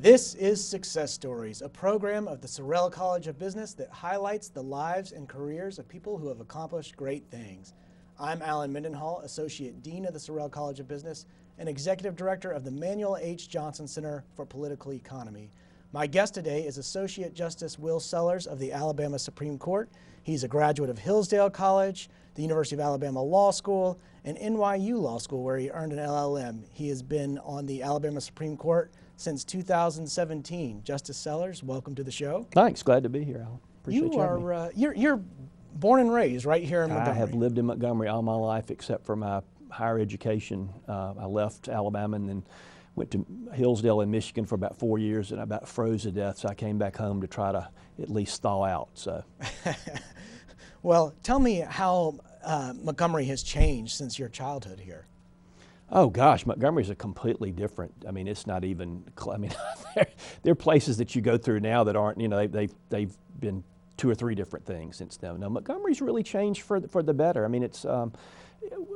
This is Success Stories, a program of the Sorrell College of Business that highlights the lives and careers of people who have accomplished great things. I'm Alan Mendenhall, Associate Dean of the Sorrell College of Business and Executive Director of the Manuel H. Johnson Center for Political Economy. My guest today is Associate Justice Will Sellers of the Alabama Supreme Court. He's a graduate of Hillsdale College, the University of Alabama Law School, and NYU Law School, where he earned an LLM. He has been on the Alabama Supreme Court since 2017. Justice Sellers, welcome to the show. Thanks. Glad to be here, Alan. Appreciate you having me. You're born and raised right here in Montgomery. I have lived in Montgomery all my life except for my higher education. I left Alabama and then went to Hillsdale in Michigan for about 4 years, and I about froze to death, so I came back home to try to at least thaw out. So, well, tell me how Montgomery has changed since your childhood here. Oh gosh, Montgomery's a completely different. I mean, it's not even. I mean, there are places that you go through now that aren't. You know, they've been 2 or 3 different things since then. Now, Montgomery's really changed for the better. I mean, it's.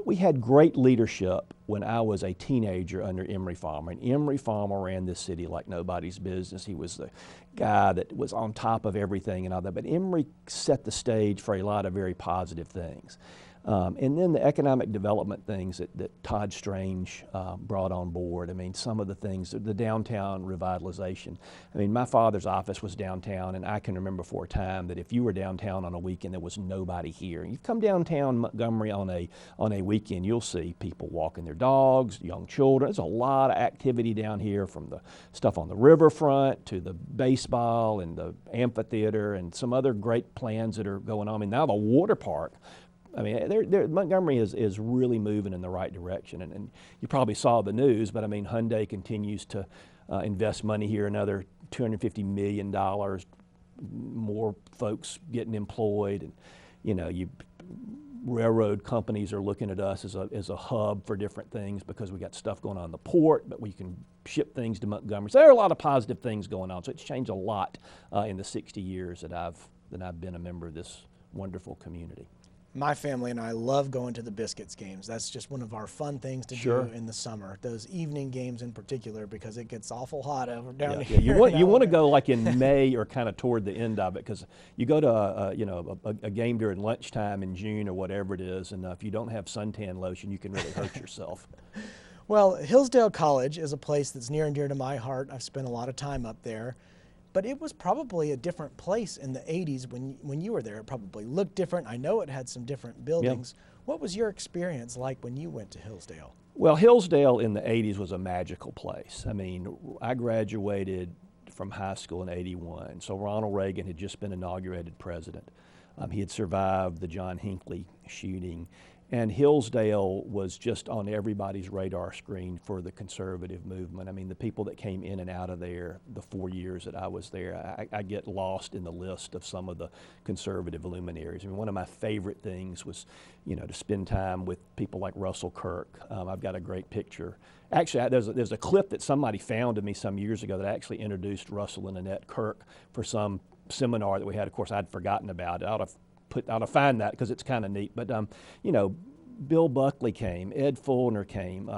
We had great leadership when I was a teenager under Emory Farmer, and Emory Farmer ran this city like nobody's business. He was the guy that was on top of everything and all that, but Emory set the stage for a lot of very positive things. And then the economic development things that Todd Strange brought on board. I mean, some of the things, the downtown revitalization. I mean, my father's office was downtown, and I can remember for a time that if you were downtown on a weekend, there was nobody here. You come downtown Montgomery on a weekend, you'll see people walking their dogs, young children. There's a lot of activity down here, from the stuff on the riverfront to the baseball and the amphitheater and some other great plans that are going on. I mean, now the water park. I mean, Montgomery is really moving in the right direction, and you probably saw the news, but I mean, Hyundai continues to invest money here, another $250 million, more folks getting employed, and you know, railroad companies are looking at us as a hub for different things because we got stuff going on in the port, but we can ship things to Montgomery. So there are a lot of positive things going on. So it's changed a lot in the 60 years that I've been a member of this wonderful community. My family and I love going to the Biscuits games. That's just one of our fun things to do in the summer. Those evening games in particular, because it gets awful hot over down here. You want to go like in May or kind of toward the end of it, because you go to a game during lunchtime in June or whatever it is, and if you don't have suntan lotion, you can really hurt yourself. Well, Hillsdale College is a place that's near and dear to my heart. I've spent a lot of time up there. But it was probably a different place in the 80s when you were there. It probably looked different. I know it had some different buildings. Yep. What was your experience like when you went to Hillsdale? Well, Hillsdale in the 80s was a magical place. I mean, I graduated from high school in '81, so Ronald Reagan had just been inaugurated president. He had survived the John Hinckley shooting, and Hillsdale was just on everybody's radar screen for the conservative movement. I mean, the people that came in and out of there the 4 years that I was there, I get lost in the list of some of the conservative luminaries. I mean, one of my favorite things was, you know, to spend time with people like Russell Kirk. I've got a great picture. Actually, there's a clip that somebody found of me some years ago that I actually introduced Russell and Annette Kirk for some seminar that we had. Of course, I'd forgotten about it. I ought to find that because it's kind of neat. But, you know, Bill Buckley came, Ed Fulner came,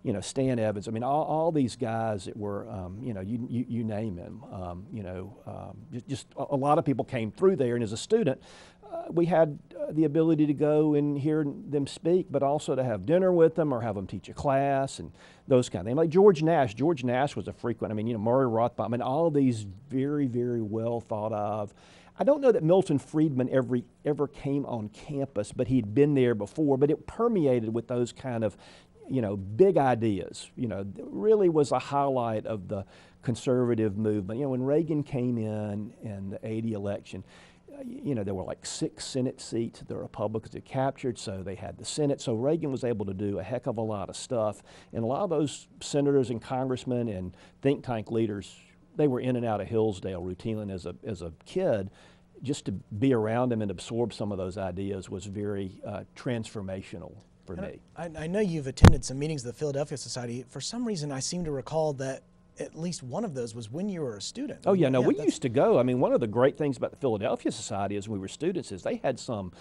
you know, Stan Evans. I mean, all these guys that were, you know, you name them. You know, just a lot of people came through there. And as a student, we had the ability to go and hear them speak, but also to have dinner with them or have them teach a class and those kind of things. Like George Nash. George Nash was a frequent. I mean, you know, Murray Rothbard. I mean, all of these very, very well thought of. I don't know that Milton Friedman ever came on campus, but he'd been there before, but it permeated with those kind of, you know, big ideas. You know, it really was a highlight of the conservative movement. You know, when Reagan came in the '80 election, you know, there were like 6 Senate seats the Republicans had captured, so they had the Senate. So Reagan was able to do a heck of a lot of stuff. And a lot of those senators and congressmen and think tank leaders, they were in and out of Hillsdale routinely as a kid. Just to be around them and absorb some of those ideas was very transformational for me. I know you've attended some meetings of the Philadelphia Society. For some reason, I seem to recall that at least one of those was when you were a student. Oh yeah, no, we used to go. I mean, one of the great things about the Philadelphia Society as we were students is they had some,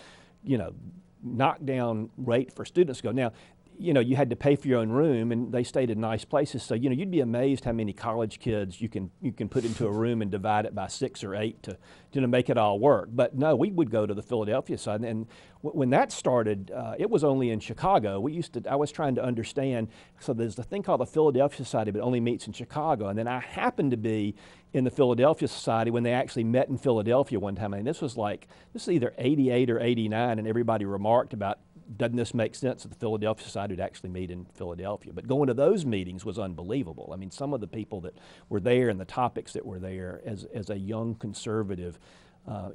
you know, knockdown rate for students to go. Now, you know, you had to pay for your own room, and they stayed in nice places. So, you know, you'd be amazed how many college kids you can put into a room and divide it by 6 or 8 to make it all work. But no, we would go to the Philadelphia side, and when that started, it was only in Chicago. I was trying to understand. So there's a thing called the Philadelphia Society, but it only meets in Chicago. And then I happened to be in the Philadelphia Society when they actually met in Philadelphia one time. And this is either 88 or 89, and everybody remarked about, doesn't this make sense that the Philadelphia Society would actually meet in Philadelphia? But going to those meetings was unbelievable. I mean, some of the people that were there and the topics that were there, as a young conservative,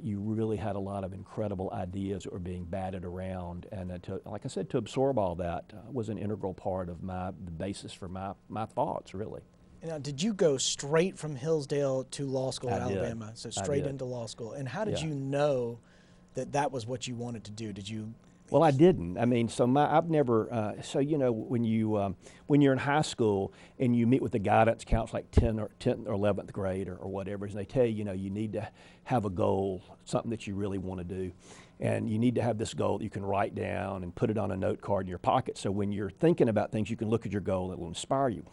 you really had a lot of incredible ideas that were being batted around. And like I said, to absorb all that was an integral part of the basis for my thoughts, really. Now, did you go straight from Hillsdale to law school at I did. Alabama? So straight into law school. And how did you know that was what you wanted to do? Did you? Well, I didn't. I mean, I've never. So you know, when you're in high school and you meet with the guidance counselor, like 10th or 11th grade or whatever, and they tell you, you need to have a goal, something that you really want to do, and you need to have this goal that you can write down and put it on a note card in your pocket. So when you're thinking about things, you can look at your goal that will inspire you.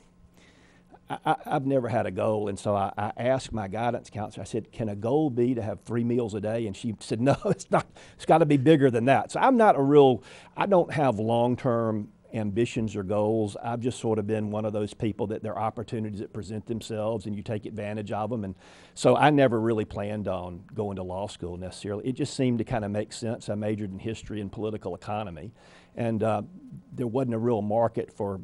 I've never had a goal, and so I asked my guidance counselor, I said, can a goal be to have 3 meals a day? And she said, no, it's not. It's got to be bigger than that. So I don't have long-term ambitions or goals. I've just sort of been one of those people that there are opportunities that present themselves and you take advantage of them. And so I never really planned on going to law school necessarily. It just seemed to kind of make sense. I majored in history and political economy, and there wasn't a real market for,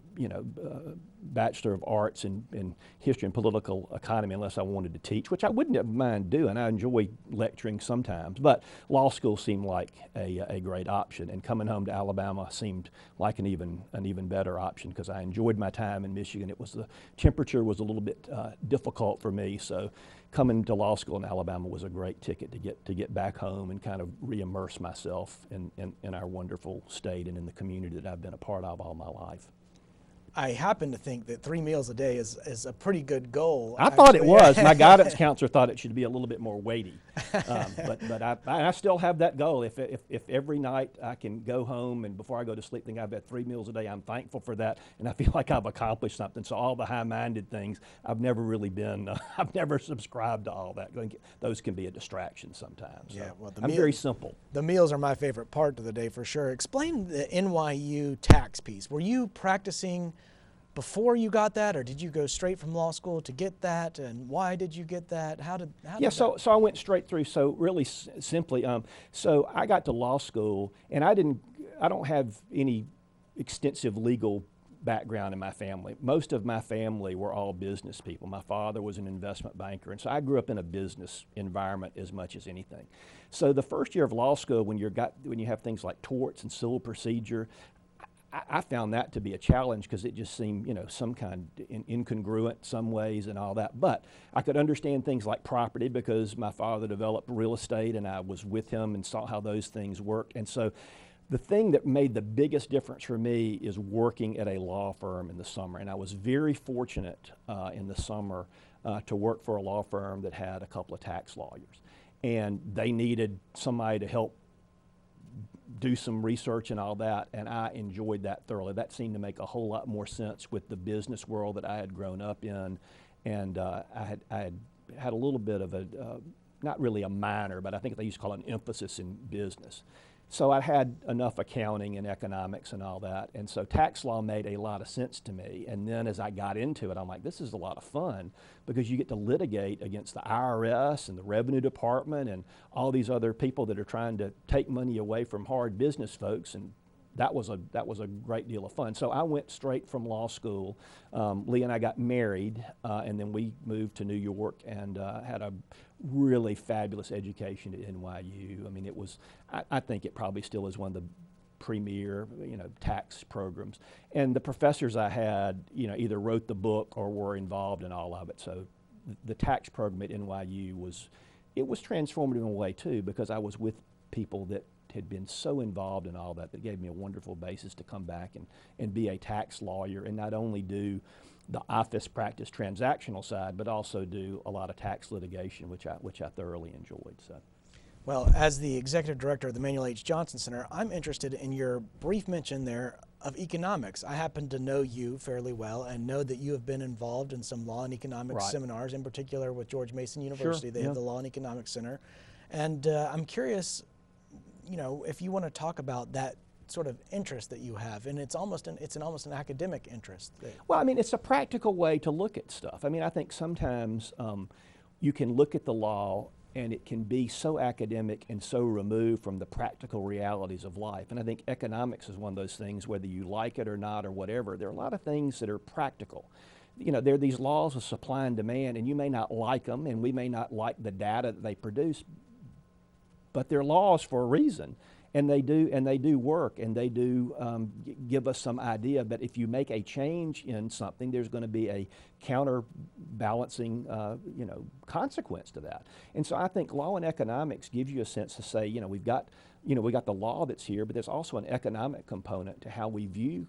Bachelor of Arts in History and Political Economy unless I wanted to teach, which I wouldn't mind doing. I enjoy lecturing sometimes, but law school seemed like a great option, and coming home to Alabama seemed like an even better option because I enjoyed my time in Michigan. The temperature was a little bit difficult for me, so coming to law school in Alabama was a great ticket to get back home and kind of re-immerse myself in our wonderful state and in the community that I've been a part of all my life. I happen to think that 3 meals a day is a pretty good goal. I thought it was. My guidance counselor thought it should be a little bit more weighty. But I still have that goal. If every night I can go home and before I go to sleep think I've had 3 meals a day, I'm thankful for that, and I feel like I've accomplished something. So all the high-minded things, I've never really been, I've never subscribed to all that. Those can be a distraction sometimes. So yeah, well, I'm very simple. The meals are my favorite part of the day for sure. Explain the NYU tax piece. Were you practicing before you got that, or did you go straight from law school to get that? And why did you get that? So I went straight through. So really simply, so I got to law school, and I don't have any extensive legal background in my family. Most of my family were all business people. My father was an investment banker, and so I grew up in a business environment as much as anything. So the first year of law school, when you have things like torts and civil procedure, I found that to be a challenge because it just seemed, some kind of incongruent some ways and all that. But I could understand things like property because my father developed real estate and I was with him and saw how those things worked. And so the thing that made the biggest difference for me is working at a law firm in the summer. And I was very fortunate in the summer to work for a law firm that had a couple of tax lawyers. And they needed somebody to help do some research and all that, and I enjoyed that thoroughly. That seemed to make a whole lot more sense with the business world that I had grown up in, and I had a little bit of not really a minor, but I think they used to call it an emphasis in business. So I had enough accounting and economics and all that, and so tax law made a lot of sense to me. And then as I got into it, I'm like, this is a lot of fun because you get to litigate against the IRS and the Revenue Department and all these other people that are trying to take money away from hard business folks, and that was a great deal of fun. So I went straight from law school. Lee and I got married, and then we moved to New York and had a really fabulous education at NYU. I mean, I think it probably still is one of the premier, tax programs. And the professors I had, either wrote the book or were involved in all of it. So the tax program at NYU was transformative in a way too, because I was with people that had been so involved in all that gave me a wonderful basis to come back and be a tax lawyer and not only do the office practice transactional side, but also do a lot of tax litigation, which I thoroughly enjoyed. So, well, as the executive director of the Manuel H. Johnson Center, I'm interested in your brief mention there of economics. I happen to know you fairly well and know that you have been involved in some law and economics Right. seminars, in particular with George Mason University. They yeah. have the Law and Economics Center. And I'm curious, if you want to talk about that sort of interest that you have, and it's almost an academic interest. Well, I mean, it's a practical way to look at stuff. I mean, I think sometimes you can look at the law and it can be so academic and so removed from the practical realities of life. And I think economics is one of those things, whether you like it or not or whatever, there are a lot of things that are practical. There are these laws of supply and demand, and you may not like them, and we may not like the data that they produce, but they're laws for a reason. And they do work, and they do give us some idea. But if you make a change in something, there's going to be a counterbalancing, consequence to that. And so I think law and economics gives you a sense to say, we got the law that's here, but there's also an economic component to how we view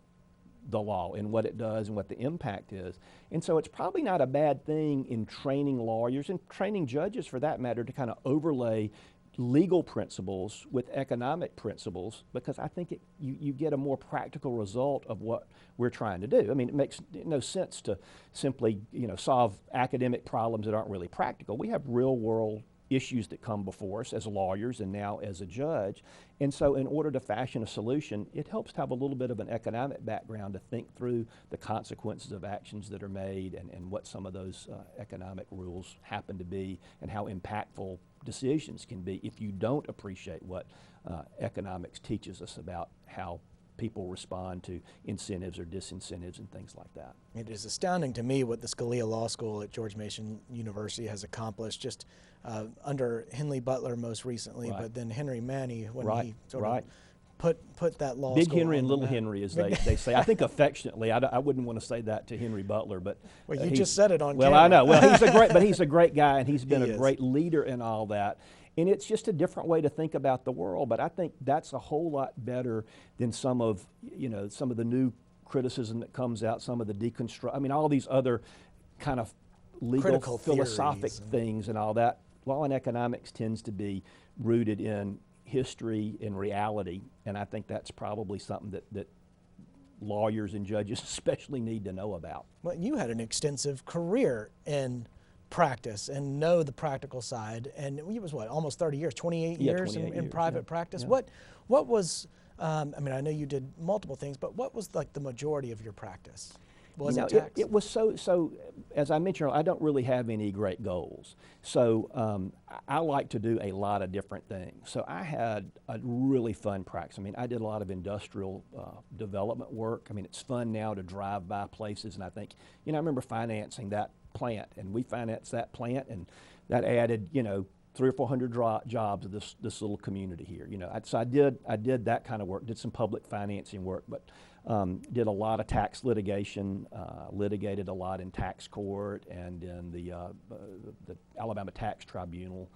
the law and what it does and what the impact is. And so it's probably not a bad thing in training lawyers and training judges, for that matter, to kind of overlay legal principles with economic principles, because I think you get a more practical result of what we're trying to do. I mean, it makes no sense to simply solve academic problems that aren't really practical. We have real world issues that come before us as lawyers and now as a judge. And so in order to fashion a solution, it helps to have a little bit of an economic background to think through the consequences of actions that are made and what some of those economic rules happen to be and how impactful decisions can be if you don't appreciate what economics teaches us about how people respond to incentives or disincentives and things like that. It is astounding to me what the Scalia Law School at George Mason University has accomplished, just under Henley Butler most recently, Right. but then Henry Manny when Right, he sort right. of put that law Big school Henry on and the Little map. Henry, as they say. I think affectionately. I wouldn't want to say that to Henry Butler, but Well, you he's- just said it on Well, camera. I know. Well, he's a great guy, and he's been He a is. great leader in all that. And it's just a different way to think about the world. But I think that's a whole lot better than some of the new criticism that comes out, some of the deconstruct. I mean, all these other kind of legal, Critical philosophic theories. things and all that. Law and economics tends to be rooted in history and reality, and I think that's probably something that lawyers and judges especially need to know about. Well, you had an extensive career in practice and know the practical side, and it was almost 30 years, 28 Yeah, years 28 in years, private yeah, practice. yeah. What was, I mean, I know you did multiple things, but what was like the majority of your practice? Was it tax? It was so, as I mentioned, I don't really have any great goals. So I like to do a lot of different things. So I had a really fun practice. I mean, I did a lot of industrial development work. I mean, it's fun now to drive by places, and I think, I remember financing that plant, and we financed that plant, and that added, 300 or 400 jobs of this little community here. So I did that kind of work, did some public financing work, but did a lot of tax litigation, litigated a lot in tax court and in the Alabama Tax Tribunal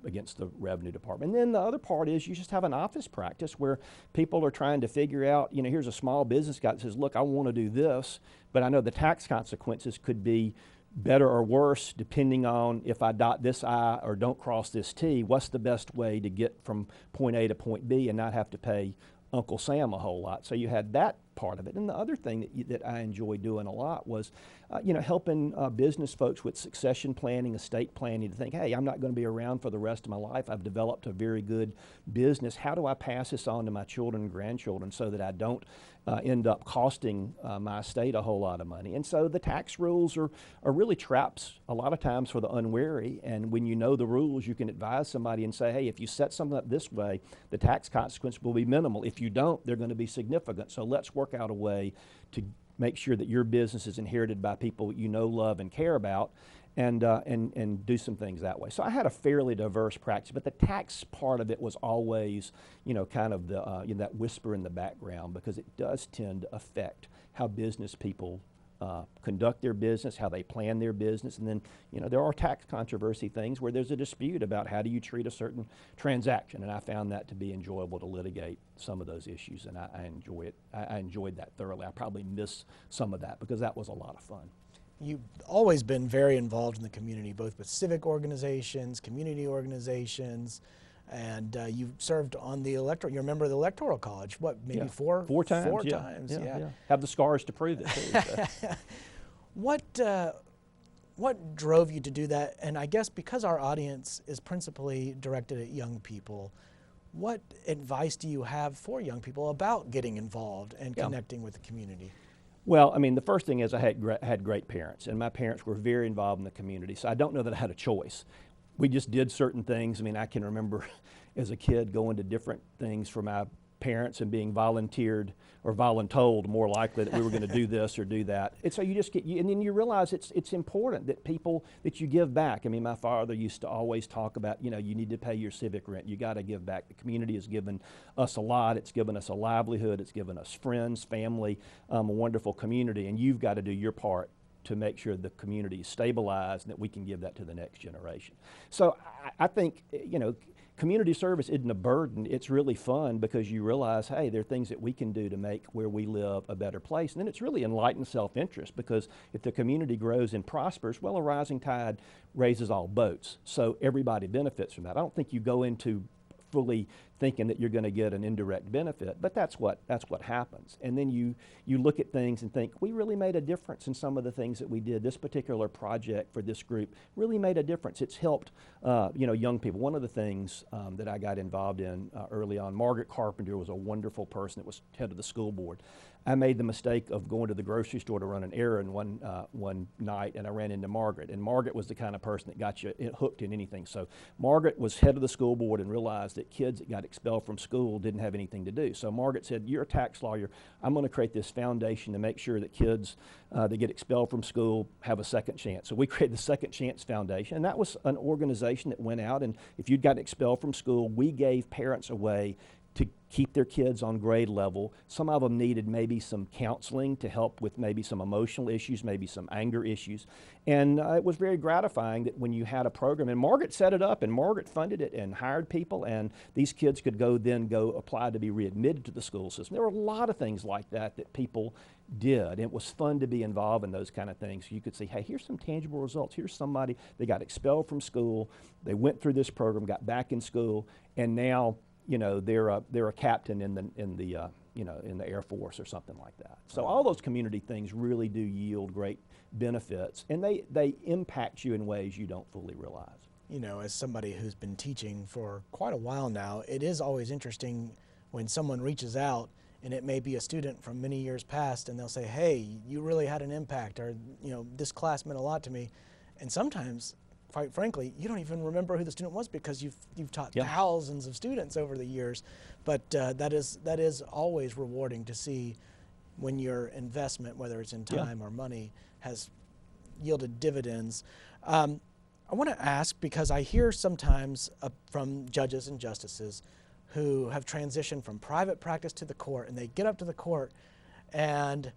against the Revenue Department. And then the other part is you just have an office practice where people are trying to figure out, here's a small business guy that says, look, I want to do this, but I know the tax consequences could be better or worse depending on if I dot this I or don't cross this T. What's the best way to get from point A to point B and not have to pay Uncle Sam a whole lot? So you had that part of it. And the other thing that I enjoyed doing a lot was, helping business folks with succession planning, estate planning, to think, hey, I'm not going to be around for the rest of my life. I've developed a very good business. How do I pass this on to my children and grandchildren so that I don't end up costing my estate a whole lot of money? And so the tax rules are really traps a lot of times for the unwary. And when you know the rules, you can advise somebody and say, hey, if you set something up this way, the tax consequence will be minimal. If you don't, they're going to be significant. So let's work out a way to make sure that your business is inherited by people you know, love, and care about, and do some things that way. So I had a fairly diverse practice, but the tax part of it was always, kind of the that whisper in the background, because it does tend to affect how business people conduct their business, how they plan their business. And then, there are tax controversy things where there's a dispute about how do you treat a certain transaction. And I found that to be enjoyable to litigate some of those issues, and I enjoy it. I enjoyed that thoroughly. I probably miss some of that because that was a lot of fun. You've always been very involved in the community, both with civic organizations, community organizations, And you served on the electoral. You're a member of the Electoral College. What, maybe Yeah. four times? Four Yeah. times. Yeah. Have the scars to prove it too. So. What drove you to do that? And I guess because our audience is principally directed at young people, what advice do you have for young people about getting involved and connecting with the community? Well, I mean, the first thing is I had great parents, and my parents were very involved in the community, so I don't know that I had a choice. We just did certain things. I mean, I can remember as a kid going to different things for my parents and being volunteered or voluntold, more likely, that we were going to do this or do that. And so you just get, and then you realize it's important that that you give back. I mean, my father used to always talk about, you need to pay your civic rent. You got to give back. The community has given us a lot. It's given us a livelihood. It's given us friends, family, a wonderful community, and you've got to do your part to make sure the community is stabilized and that we can give that to the next generation. So I think, community service isn't a burden. It's really fun because you realize, hey, there are things that we can do to make where we live a better place. And then it's really enlightened self-interest, because if the community grows and prospers, well, a rising tide raises all boats. So everybody benefits from that. I don't think you go into fully thinking that you're going to get an indirect benefit, but that's what happens. And then you look at things and think, we really made a difference in some of the things that we did. This particular project for this group really made a difference. It's helped young people. One of the things that I got involved in early on, Margaret Carpenter was a wonderful person that was head of the school board. I made the mistake of going to the grocery store to run an errand one night, and I ran into Margaret. And Margaret was the kind of person that got you hooked in anything. So Margaret was head of the school board and realized that kids that got expelled from school didn't have anything to do. So Margaret said, you're a tax lawyer. I'm going to create this foundation to make sure that kids that get expelled from school have a second chance. So we created the Second Chance Foundation, and that was an organization that went out, and if you'd gotten expelled from school, we gave parents a way to keep their kids on grade level. Some of them needed maybe some counseling to help with maybe some emotional issues, maybe some anger issues. And it was very gratifying that when you had a program, and Margaret set it up, and Margaret funded it and hired people, and these kids could go apply to be readmitted to the school system. There were a lot of things like that people did. And it was fun to be involved in those kind of things. You could say, hey, here's some tangible results. Here's somebody that got expelled from school. They went through this program, got back in school, and now they're a captain in the Air Force or something like that. So all those community things really do yield great benefits, and they impact you in ways you don't fully realize. As somebody who's been teaching for quite a while now, it is always interesting when someone reaches out, and it may be a student from many years past, and they'll say, hey, you really had an impact, or this class meant a lot to me. And sometimes, quite frankly, you don't even remember who the student was because you've taught thousands of students over the years. But that is always rewarding to see when your investment, whether it's in time or money, has yielded dividends. I want to ask, because I hear sometimes from judges and justices who have transitioned from private practice to the court, and they get up to the court and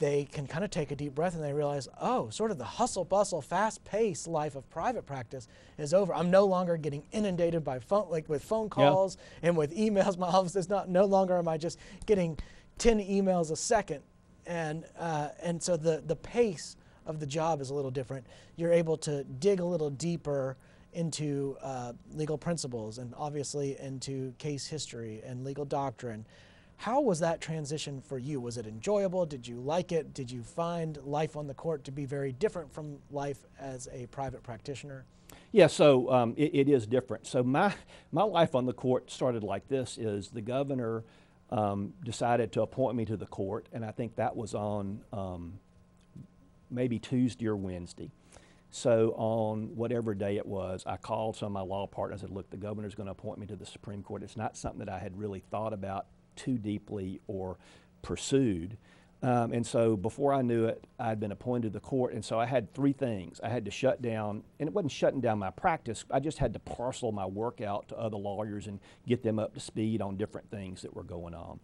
they can kind of take a deep breath and they realize, oh, sort of the hustle bustle, fast paced life of private practice is over. I'm no longer getting inundated by with phone calls and with emails. My office is no longer am I just getting 10 emails a second. And so the pace of the job is a little different. You're able to dig a little deeper into legal principles and obviously into case history and legal doctrine. How was that transition for you? Was it enjoyable? Did you like it? Did you find life on the court to be very different from life as a private practitioner? Yeah, so it is different. So my life on the court started like this: is the governor decided to appoint me to the court, and I think that was on maybe Tuesday or Wednesday. So on whatever day it was, I called some of my law partners and said, look, the governor's going to appoint me to the Supreme Court. It's not something that I had really thought about too deeply or pursued. And so before I knew it, I'd been appointed to the court. And so I had three things. I had to shut down, and it wasn't shutting down my practice. I just had to parcel my work out to other lawyers and get them up to speed on different things that were going on,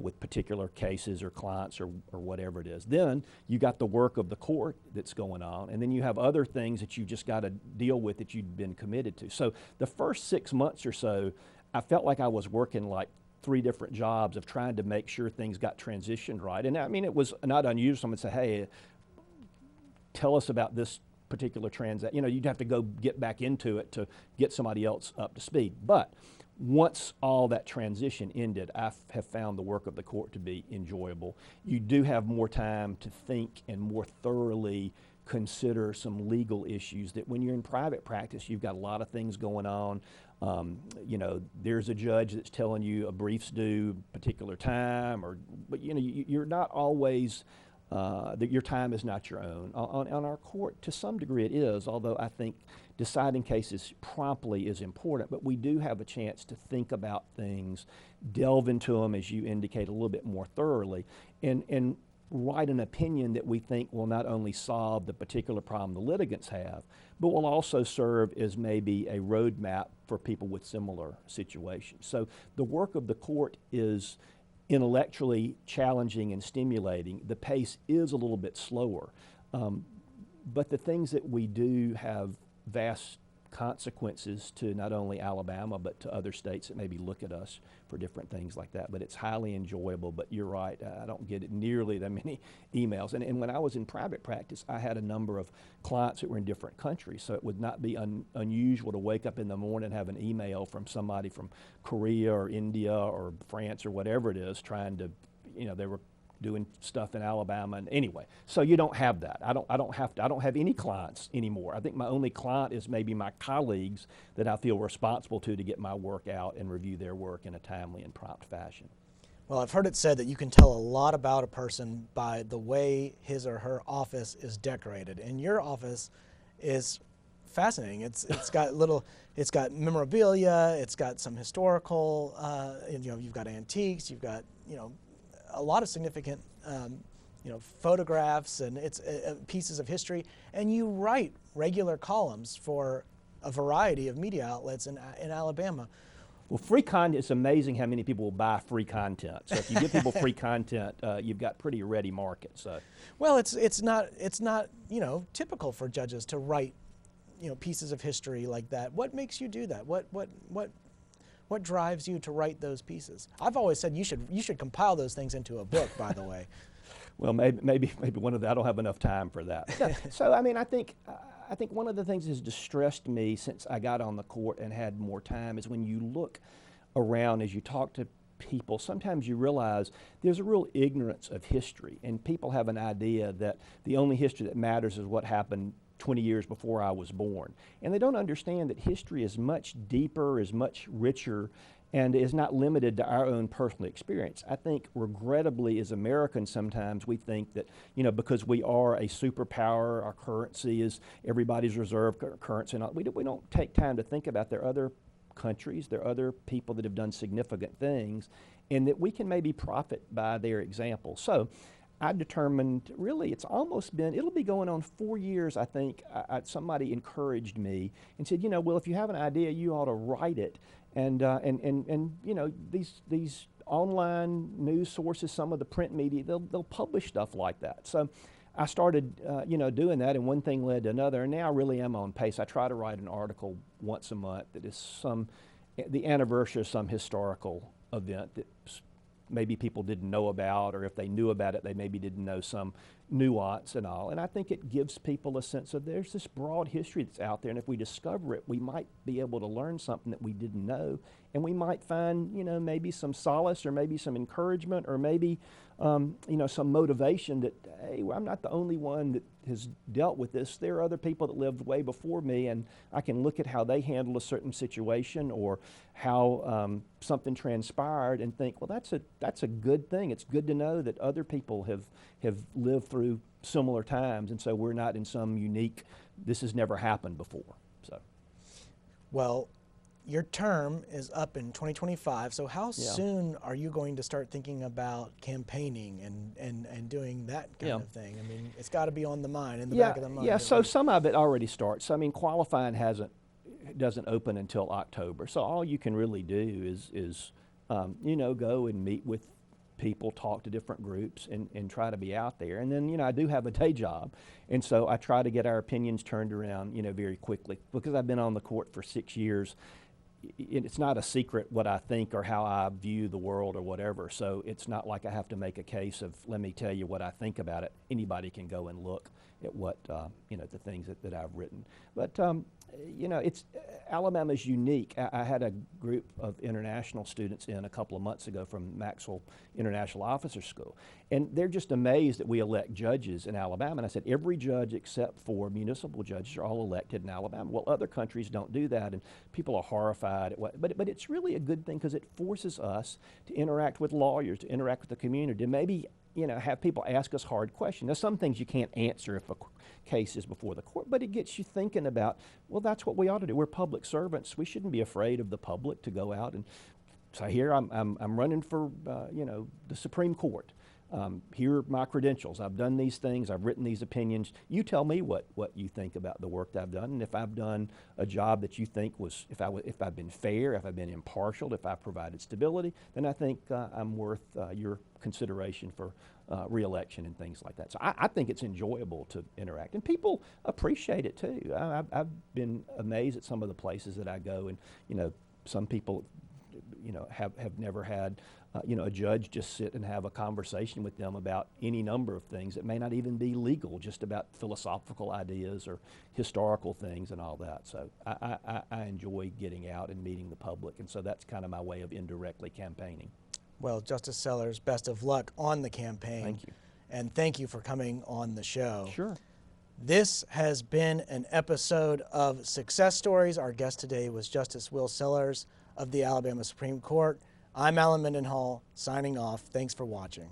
with particular cases or clients or whatever it is. Then you got the work of the court that's going on, and then you have other things that you just got to deal with that you'd been committed to. So the first 6 months or so, I felt like I was working like 3 different jobs of trying to make sure things got transitioned right. And I mean, it was not unusual. Someone would say, hey, tell us about this particular transaction. You'd have to go get back into it to get somebody else up to speed. But once all that transition ended, I have found the work of the court to be enjoyable. You do have more time to think and more thoroughly consider some legal issues that when you're in private practice, you've got a lot of things going on. There's a judge that's telling you a brief's due particular time, but you're not always, your time is not your own. On our court, to some degree it is, although I think deciding cases promptly is important, but we do have a chance to think about things, delve into them, as you indicate, a little bit more thoroughly, and write an opinion that we think will not only solve the particular problem the litigants have, but will also serve as maybe a roadmap for people with similar situations. So the work of the court is intellectually challenging and stimulating. The pace is a little bit slower, but the things that we do have vast consequences to not only Alabama, but to other states that maybe look at us for different things like that. But it's highly enjoyable, but you're right, I don't get it nearly that many emails. And when I was in private practice, I had a number of clients that were in different countries, so it would not be unusual to wake up in the morning and have an email from somebody from Korea or India or France or whatever it is trying to, they were doing stuff in Alabama, and anyway, so you don't have that. I don't have any clients anymore. I think my only client is maybe my colleagues that I feel responsible to get my work out and review their work in a timely and prompt fashion. Well, I've heard it said that you can tell a lot about a person by the way his or her office is decorated, and your office is fascinating. It's got memorabilia, it's got some historical, you've got antiques, you've got a lot of significant photographs, and it's pieces of history, and you write regular columns for a variety of media outlets in Alabama. Well, free content, it's amazing how many people will buy free content. So if you give people free content, you've got pretty ready market. So, well, it's not typical for judges to write pieces of history like that. What makes you do that? What drives you to write those pieces? I've always said you should compile those things into a book, by the way. Well, maybe one of that. I don't have enough time for that. So I mean, I think one of the things that has distressed me since I got on the court and had more time is when you look around as you talk to people, sometimes you realize there's a real ignorance of history, and people have an idea that the only history that matters is what happened 20 years before I was born. And they don't understand that history is much deeper, is much richer, and is not limited to our own personal experience. I think regrettably as Americans sometimes we think that, because we are a superpower, our currency is everybody's reserve currency, and we don't take time to think about there are other countries, there are other people that have done significant things, and that we can maybe profit by their example. So I determined, really, it'll be going on 4 years, I think. Somebody encouraged me and said, well, if you have an idea, you ought to write it. And these online news sources, some of the print media, they'll publish stuff like that. So I started, doing that, and one thing led to another, and now I really am on pace. I try to write an article once a month that is the anniversary of some historical event that maybe people didn't know about, or if they knew about it, they maybe didn't know some nuance and all. And I think it gives people a sense of there's this broad history that's out there, and if we discover it, we might be able to learn something that we didn't know, and we might find, maybe some solace, or maybe some encouragement, or maybe, some motivation that, hey, I'm not the only one that has dealt with this. There are other people that lived way before me, and I can look at how they handled a certain situation, or how something transpired, and think, well, that's a good thing. It's good to know that other people have lived through similar times, and so we're not in some unique, this has never happened before. So, well, your term is up in 2025, so how soon are you going to start thinking about campaigning and doing that kind of thing? I mean, it's got to be on the mind, in the back of the mind. Yeah, so some of it already starts. I mean, qualifying doesn't open until October, so all you can really do is go and meet with people, talk to different groups, and try to be out there. And then, I do have a day job, and so I try to get our opinions turned around, very quickly. Because I've been on the court for 6 years, it's not a secret what I think or how I view the world or whatever. So it's not like I have to make a case of, let me tell you what I think about it. Anybody can go and look at what, the things that I've written. But, Alabama's unique. I had a group of international students in a couple of months ago from Maxwell International Officer School, and they're just amazed that we elect judges in Alabama. And I said, every judge except for municipal judges are all elected in Alabama. Well, other countries don't do that, and people are horrified at what, but it's really a good thing because it forces us to interact with lawyers, to interact with the community, to maybe have people ask us hard questions. There's some things you can't answer if a case is before the court, but it gets you thinking about, well, that's what we ought to do. We're public servants. We shouldn't be afraid of the public to go out and say, here, I'm running for, the Supreme Court. Here are my credentials. I've done these things. I've written these opinions. You tell me what you think about the work that I've done, and if I've done a job that you think was, if I've been fair, if I've been impartial, if I've provided stability, then I think I'm worth your consideration for re-election and things like that. So I think it's enjoyable to interact, and people appreciate it too. I've been amazed at some of the places that I go, and some people have never had a judge just sit and have a conversation with them about any number of things that may not even be legal, just about philosophical ideas or historical things and all that. So I enjoy getting out and meeting the public, and so that's kind of my way of indirectly campaigning. Well, Justice Sellers, best of luck on the campaign. Thank you. And thank you for coming on the show. Sure. This has been an episode of Success Stories. Our guest today was Justice Will Sellers of the Alabama Supreme Court. I'm Alan Mendenhall, signing off. Thanks for watching.